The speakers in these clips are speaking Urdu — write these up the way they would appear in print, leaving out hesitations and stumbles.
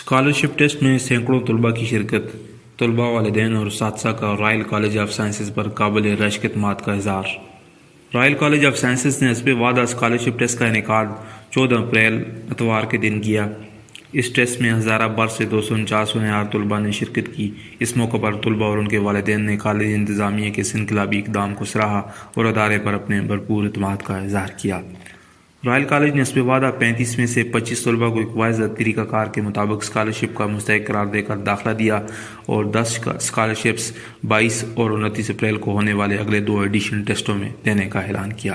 اسکالرشپ ٹیسٹ میں سینکڑوں طلباء کی شرکت، طلباء، والدین اور اساتذہ کا رائل کالج آف سائنسز پر قابل رشک اعتماد کا اظہار۔ رائل کالج آف سائنسز نے حسب وعدہ اسکالرشپ ٹیسٹ کا انعقاد 14 اپریل اتوار کے دن کیا۔ اس ٹیسٹ میں ہزارہ بر سے 249 ہونہار طلباء نے شرکت کی۔ اس موقع پر طلباء اور ان کے والدین نے کالج انتظامیہ کے اس انقلابی اقدام کو سراہا اور ادارے پر اپنے بھرپور اعتماد کا اظہار کیا۔ رائل کالج نے حسب وعدہ 35 میں سے 25 طلباء کو ایک واضح طریقہ کار کے مطابق اسکالرشپ کا مستحق قرار دے کر داخلہ دیا اور 10 اسکالرشپس 22 اور 29 اپریل کو ہونے والے اگلے 2 ایڈیشنل ٹیسٹوں میں دینے کا اعلان کیا۔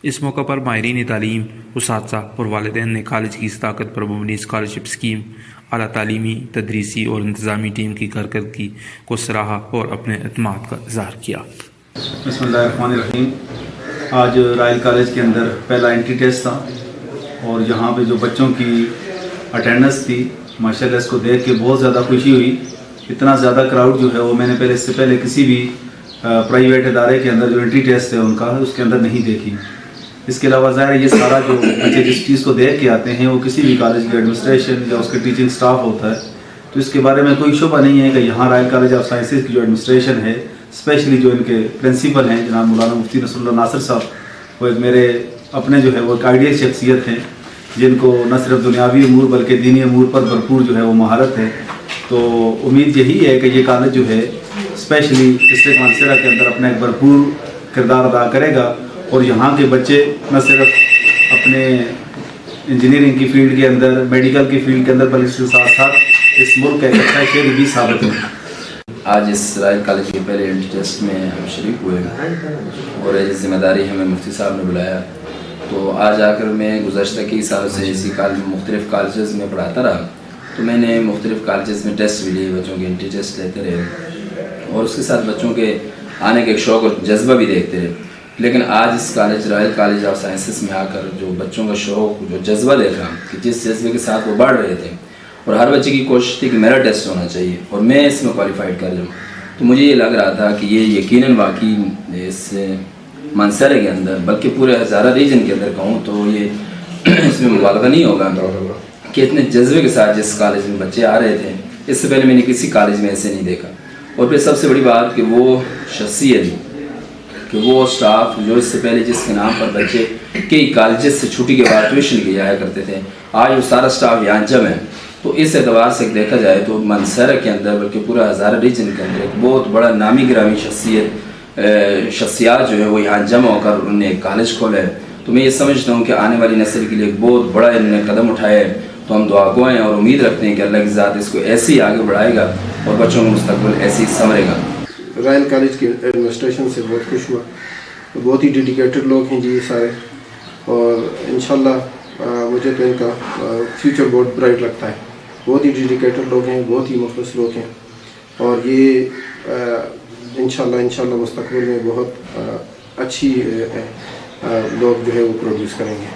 اس موقع پر ماہرین تعلیم، اساتذہ اور والدین نے کالج کی صداقت پر مبنی اسکالرشپ اسکیم، اعلیٰ تعلیمی، تدریسی اور انتظامی ٹیم کی کارکردگی کو سراہا اور اپنے اعتماد کا اظہار کیا۔ بسم اللہ الرحمن الرحیم۔ آج رائل کالج کے اندر پہلا انٹری ٹیسٹ تھا اور یہاں پہ جو بچوں کی اٹینڈنس تھی ماشاءاللہ اس کو دیکھ کے بہت زیادہ خوشی ہوئی۔ اتنا زیادہ کراؤڈ جو ہے وہ میں نے اس سے پہلے کسی بھی پرائیویٹ ادارے کے اندر جو انٹری ٹیسٹ ہے ان کا اس کے اندر نہیں دیکھی۔ اس کے علاوہ ظاہر یہ سارا جو بچے جس چیز کو دیکھ کے آتے ہیں وہ کسی بھی کالج کی ایڈمنسٹریشن یا اس کے ٹیچنگ سٹاف ہوتا ہے، تو اس کے بارے میں کوئی شبہ نہیں ہے کہ یہاں رائل کالج آف سائنسز کی جو ایڈمنسٹریشن ہے، اسپیشلی جو ان کے پرنسپل ہیں جناب مولانا مفتی نصر اللہ ناصر صاحب، وہ ایک میرے اپنے جو ہے وہ ایک آئیڈیل شخصیت ہیں جن کو نہ صرف دنیاوی امور بلکہ دینی امور پر بھرپور جو ہے وہ مہارت ہے۔ تو امید یہی ہے کہ یہ کالج جو ہے اسپیشلی ڈسٹرکٹ مانسہرہ کے اندر اپنا ایک بھرپور کردار ادا کرے گا اور یہاں کے بچے نہ صرف اپنے انجینئرنگ کی فیلڈ کے اندر، میڈیکل کی فیلڈ کے اندر، بلکہ اس کے ساتھ ساتھ اس ملک کا ایک اچھا شہری بھی ثابت ہوں۔ آج اس رائل کالج کے پہلے انٹری ٹیسٹ میں ہم شریک ہوئے اور یہ ذمہ داری ہمیں مفتی صاحب نے بلایا، تو آج آ کر میں گزشتہ کئی سالوں سے اسی کالج میں مختلف کالجز میں پڑھاتا رہا، تو میں نے مختلف کالجز میں ٹیسٹ بھی لیے، بچوں کے انٹری ٹیسٹ لیتے رہے اور اس کے ساتھ بچوں کے آنے کے ایک شوق اور جذبہ بھی دیکھتے رہے۔ لیکن آج اس college royal college of sciences میں آ کر جو بچوں کا شوق، جو جذبہ دیکھا کہ جس جذبے کے ساتھ وہ بڑھ رہے تھے، اور ہر بچے کی کوشش تھی کہ میرا ٹیسٹ ہونا چاہیے اور میں اس میں کوالیفائڈ کر جاؤں، تو مجھے یہ لگ رہا تھا کہ یہ یقیناً واقعی اس مانسہرہ کے اندر بلکہ پورے ہزارہ ریجن کے اندر کہوں تو یہ اس میں مبالغہ نہیں ہوگا کہ اتنے جذبے کے ساتھ جس کالج میں بچے آ رہے تھے، اس سے پہلے میں نے کسی کالج میں ایسے نہیں دیکھا۔ اور پھر سب سے بڑی بات کہ وہ شخصیت، کہ وہ سٹاف جو اس سے پہلے جس کے نام پر بچے کئی کالجز سے چھٹی کے بعد ٹیوشن کے جایا کرتے تھے، آج وہ سارا سٹاف یہاں جمع ہے۔ تو اس اعتبار سے دیکھا جائے تو مانسہرہ کے اندر بلکہ پورا ہزارہ ریجن کے اندر ایک بہت بڑا نامی گرامی شخصیات جو ہے وہ یہاں جمع ہو کر انہوں نے ایک کالج کھولا ہے۔ تو میں یہ سمجھتا ہوں کہ آنے والی نسل کے لیے ایک بہت بڑا انہوں نے قدم اٹھایا ہے، تو ہم دعا گو ہیں اور امید رکھتے ہیں کہ اللہ کی ذات اس کو ایسے ہی آگے بڑھائے گا اور بچوں کا مستقبل ایسے ہی سنورے گا۔ رائل کالج کی ایڈمنسٹریشن سے بہت خوش ہوا، بہت ہی ڈیڈیکیٹڈ لوگ ہیں جی یہ سارے، اور انشاءاللہ مجھے تو ان کا فیوچر بہت برائٹ لگتا ہے۔ بہت ہی ڈیڈیکیٹڈ لوگ ہیں، بہت ہی مخلص لوگ ہیں، اور یہ انشاءاللہ مستقبل میں بہت اچھی لوگ جو ہے وہ پروڈیوس کریں گے۔